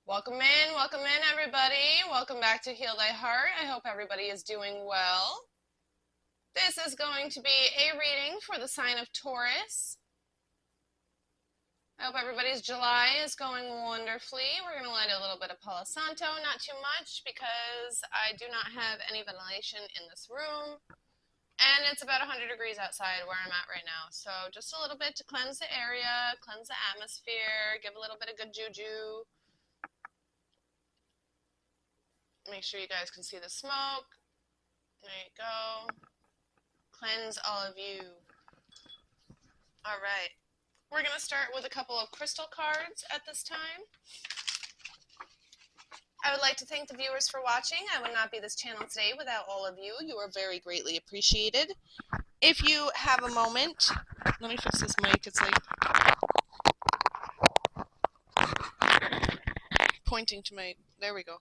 Welcome in, everybody. Welcome back to Heal Thy Heart. I hope everybody is doing well. This is going to be a reading for the sign of Taurus. I hope everybody's July is going wonderfully. We're going to light a little bit of Palo Santo, not too much because I do not have any ventilation in this room. And it's about 100 degrees outside where I'm at right now. So just a little bit to cleanse the area, cleanse the atmosphere, give a little bit of good juju. Make sure you guys can see the smoke. There you go. Cleanse all of you. All right. We're going to start with a couple of crystal cards at this time. I would like to thank the viewers for watching. I would not be this channel today without all of you. You are very greatly appreciated. If you have a moment, let me fix this mic. It's like pointing to my, there we go.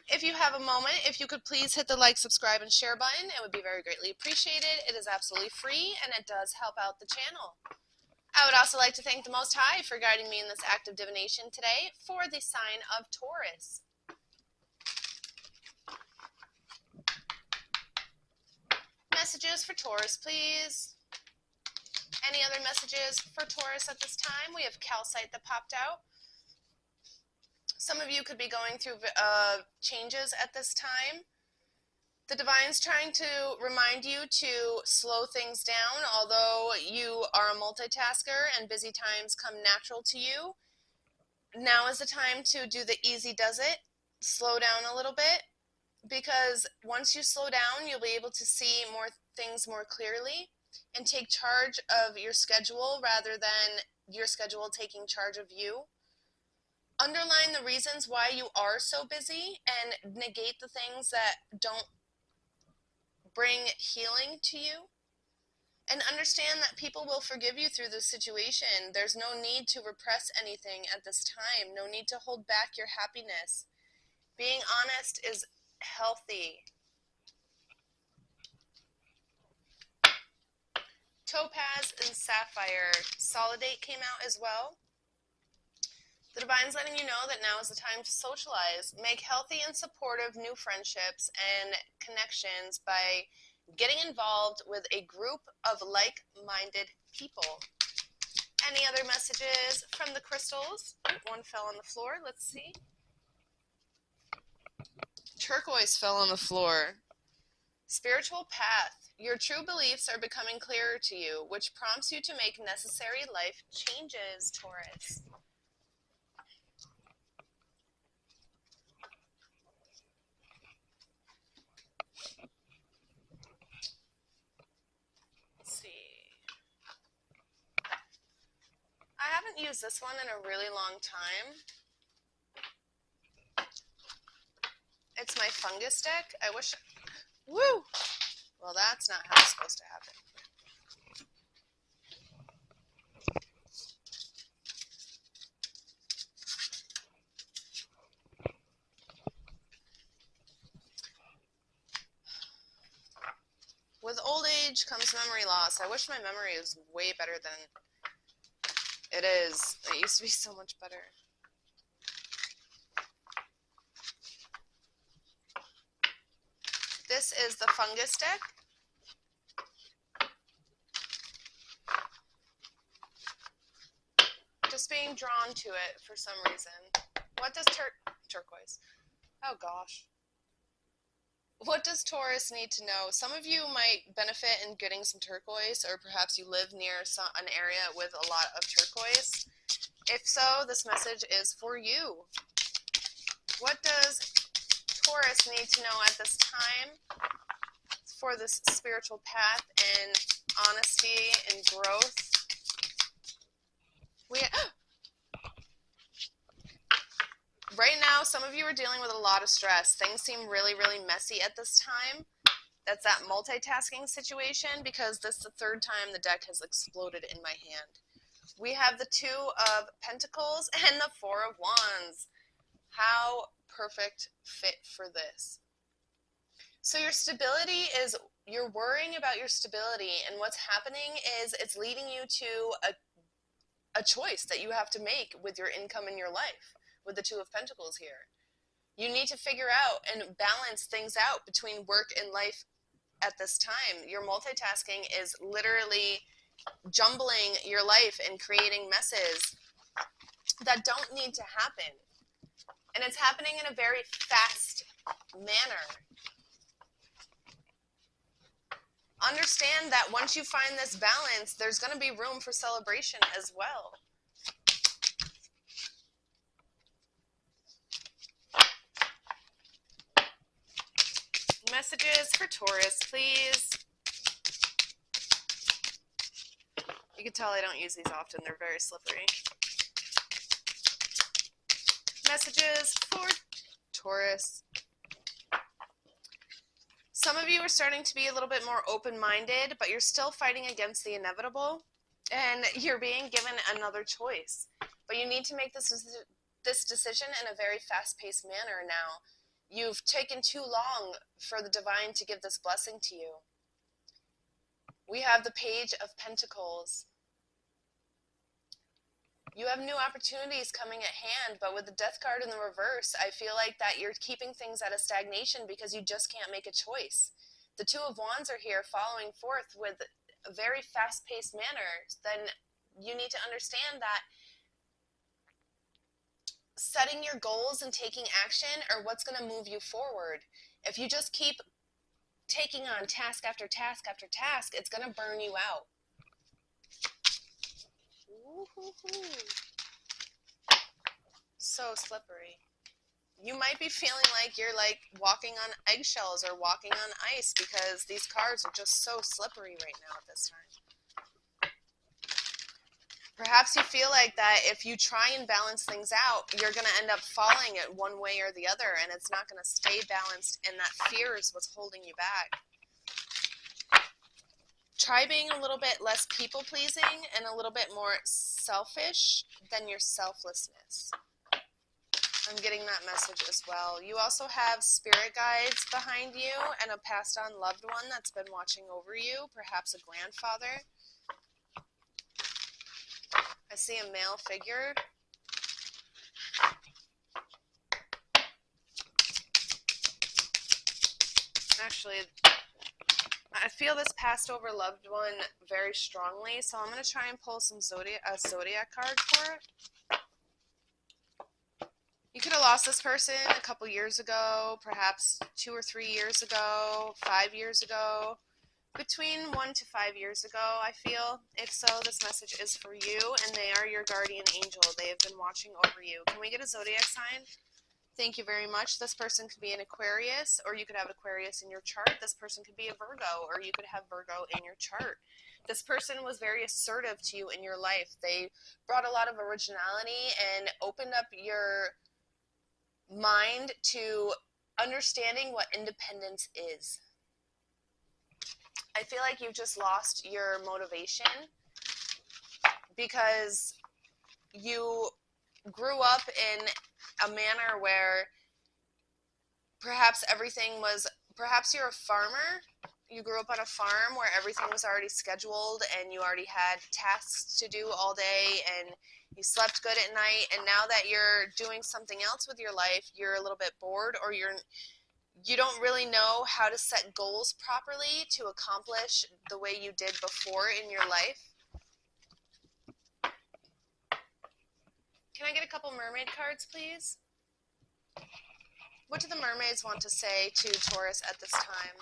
If you have a moment, if you could please hit the like, subscribe, and share button, it would be very greatly appreciated. It is absolutely free, and it does help out the channel. I would also like to thank the Most High for guiding me in this act of divination today for the sign of Taurus. Messages for Taurus, please. Any other messages for Taurus at this time? We have calcite that popped out. Some of you could be going through changes at this time. The Divine's trying to remind you to slow things down. Although you are a multitasker and busy times come natural to you, now is the time to do the easy does it. Slow down a little bit, because once you slow down, you'll be able to see more things more clearly and take charge of your schedule rather than your schedule taking charge of you. Underline the reasons why you are so busy and negate the things that don't bring healing to you. And understand that people will forgive you through this situation. There's no need to repress anything at this time. No need to hold back your happiness. Being honest is healthy. Topaz and Sapphire Solidate came out as well. The Divine's letting you know that now is the time to socialize. Make healthy and supportive new friendships and connections by getting involved with a group of like-minded people. Any other messages from the crystals? One fell on the floor. Let's see. Turquoise fell on the floor. Spiritual path. Your true beliefs are becoming clearer to you, which prompts you to make necessary life changes, Taurus. I haven't used this one in a really long time. It's my fungus deck. I wish... Woo! Well, that's not how it's supposed to happen. With old age comes memory loss. I wish my memory was way better than it is. It used to be so much better. This is the fungus deck. Just being drawn to it for some reason. What does turquoise? Oh gosh. What does Taurus need to know? Some of you might benefit in getting some turquoise, or perhaps you live near an area with a lot of turquoise. If so, this message is for you. What does Taurus need to know at this time for this spiritual path and honesty and growth? Right now, some of you are dealing with a lot of stress. Things seem really, really messy at this time. That's that multitasking situation, because this is the third time the deck has exploded in my hand. We have the Two of Pentacles and the Four of Wands. How perfect fit for this. So your stability is, you're worrying about your stability, and what's happening is it's leading you to a choice that you have to make with your income in your life. with the Two of Pentacles here. You need to figure out and balance things out between work and life at this time. Your multitasking is literally jumbling your life and creating messes that don't need to happen. And it's happening in a very fast manner. Understand that once you find this balance, there's going to be room for celebration as well. Messages for Taurus, please. You can tell I don't use these often. They're very slippery. Messages for Taurus. Some of you are starting to be a little bit more open-minded, but you're still fighting against the inevitable, and you're being given another choice. But you need to make this decision in a very fast-paced manner now. You've taken too long for the divine to give this blessing to you. We have the Page of Pentacles. You have new opportunities coming at hand, but with the Death card in the reverse, I feel like that you're keeping things at a stagnation because you just can't make a choice. The Two of Wands are here following forth with a very fast-paced manner. Then you need to understand that setting your goals and taking action are what's going to move you forward. If you just keep taking on task after task after task, it's going to burn you out. So slippery. You might be feeling like you're like walking on eggshells or walking on ice because these cards are just so slippery right now at this time. Perhaps you feel like that if you try and balance things out, you're going to end up falling it one way or the other, and it's not going to stay balanced, and that fear is what's holding you back. Try being a little bit less people-pleasing and a little bit more selfish than your selflessness. I'm getting that message as well. You also have spirit guides behind you and a passed-on loved one that's been watching over you, perhaps a grandfather. I see a male figure. Actually, I feel this passed over loved one very strongly, so I'm going to try and pull some zodiac card for it. You could have lost this person a couple years ago, perhaps 2 or 3 years ago, 5 years ago, between 1 to 5 years ago, I feel. If so, this message is for you, and they are your guardian angel. They have been watching over you. Can we get a zodiac sign? Thank you very much. This person could be an Aquarius, or you could have Aquarius in your chart. This person could be a Virgo, or you could have Virgo in your chart. This person was very assertive to you in your life. They brought a lot of originality and opened up your mind to understanding what independence is. I feel like you've just lost your motivation because you grew up in a manner where perhaps you're a farmer. You grew up on a farm where everything was already scheduled and you already had tasks to do all day and you slept good at night, and now that you're doing something else with your life, you're a little bit bored, or you don't really know how to set goals properly to accomplish the way you did before in your life. Can I get a couple mermaid cards, please? What do the mermaids want to say to Taurus at this time?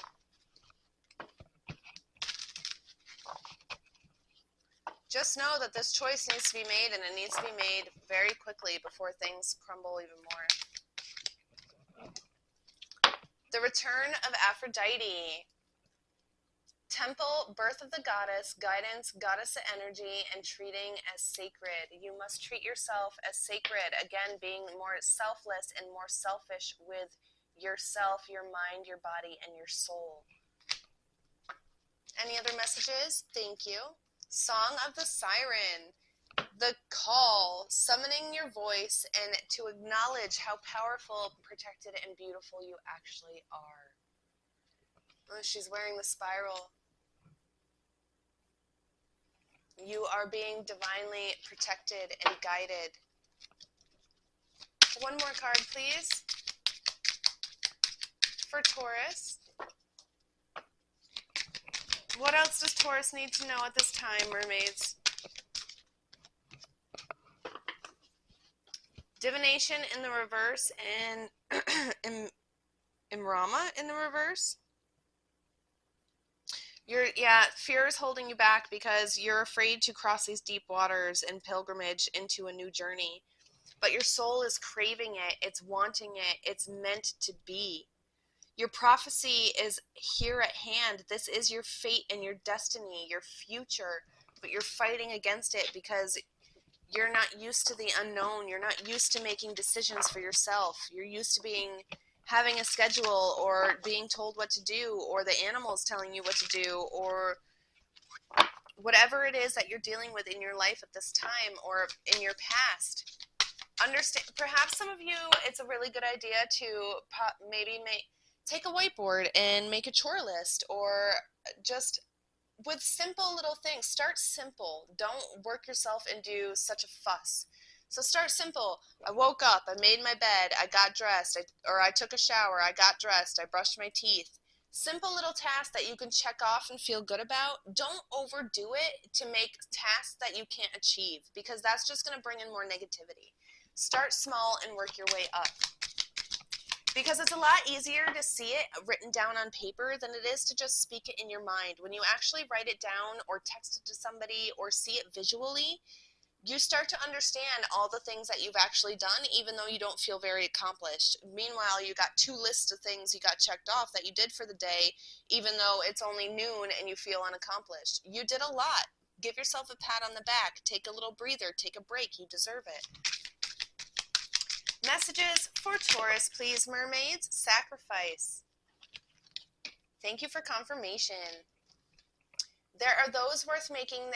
Just know that this choice needs to be made, and it needs to be made very quickly before things crumble even more. The return of Aphrodite. Temple, birth of the goddess, guidance, goddess energy, and treating as sacred. You must treat yourself as sacred. Again, being more selfless and more selfish with yourself, your mind, your body, and your soul. Any other messages? Thank you. Song of the Siren. The call, summoning your voice, and to acknowledge how powerful, protected, and beautiful you actually are. Oh, she's wearing the spiral. You are being divinely protected and guided. One more card, please, for Taurus. What else does Taurus need to know at this time, mermaids? Divination in the reverse and Imrama in the reverse. Fear is holding you back because you're afraid to cross these deep waters and pilgrimage into a new journey. But your soul is craving it, it's wanting it, it's meant to be. Your prophecy is here at hand. This is your fate and your destiny, your future, but you're fighting against it because you're not used to the unknown. You're not used to making decisions for yourself. You're used to having a schedule or being told what to do, or the animals telling you what to do, or whatever it is that you're dealing with in your life at this time or in your past. Understand, perhaps some of you, it's a really good idea to maybe take a whiteboard and make a chore list, or just with simple little things. Start simple. Don't work yourself into such a fuss. So start simple. I woke up, I made my bed, I got dressed, I took a shower, I got dressed, I brushed my teeth. Simple little tasks that you can check off and feel good about. Don't overdo it to make tasks that you can't achieve, because that's just going to bring in more negativity. Start small and work your way up. Because it's a lot easier to see it written down on paper than it is to just speak it in your mind. When you actually write it down or text it to somebody or see it visually, you start to understand all the things that you've actually done, even though you don't feel very accomplished. Meanwhile, you got 2 lists of things you got checked off that you did for the day, even though it's only noon and you feel unaccomplished. You did a lot. Give yourself a pat on the back. Take a little breather. Take a break. You deserve it. Messages for Taurus, please, mermaids. Sacrifice. Thank you for confirmation. There are those worth making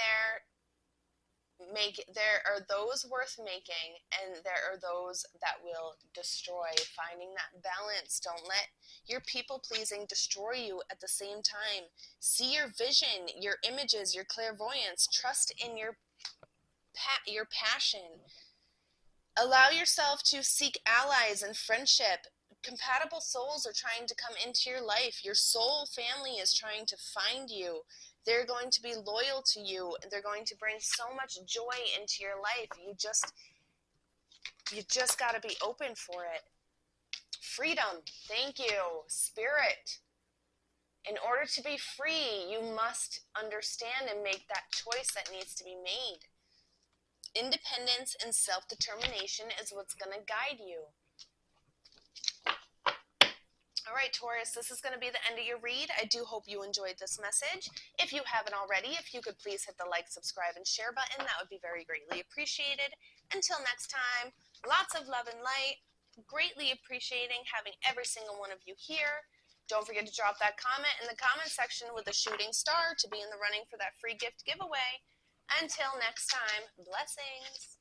and there are those that will destroy. Finding that balance. Don't let your people-pleasing destroy you at the same time. See your vision, your images, your clairvoyance. Trust in your passion. Allow yourself to seek allies and friendship. Compatible souls are trying to come into your life. Your soul family is trying to find you. They're going to be loyal to you. They're going to bring so much joy into your life. You just got to be open for it. Freedom. Thank you. Spirit. In order to be free, you must understand and make that choice that needs to be made. Independence and self-determination is what's going to guide you. All right, Taurus, this is going to be the end of your read. I do hope you enjoyed this message. If you haven't already, if you could please hit the like, subscribe, and share button, that would be very greatly appreciated. Until next time, lots of love and light. Greatly appreciating having every single one of you here. Don't forget to drop that comment in the comment section with a shooting star to be in the running for that free gift giveaway. Until next time, blessings.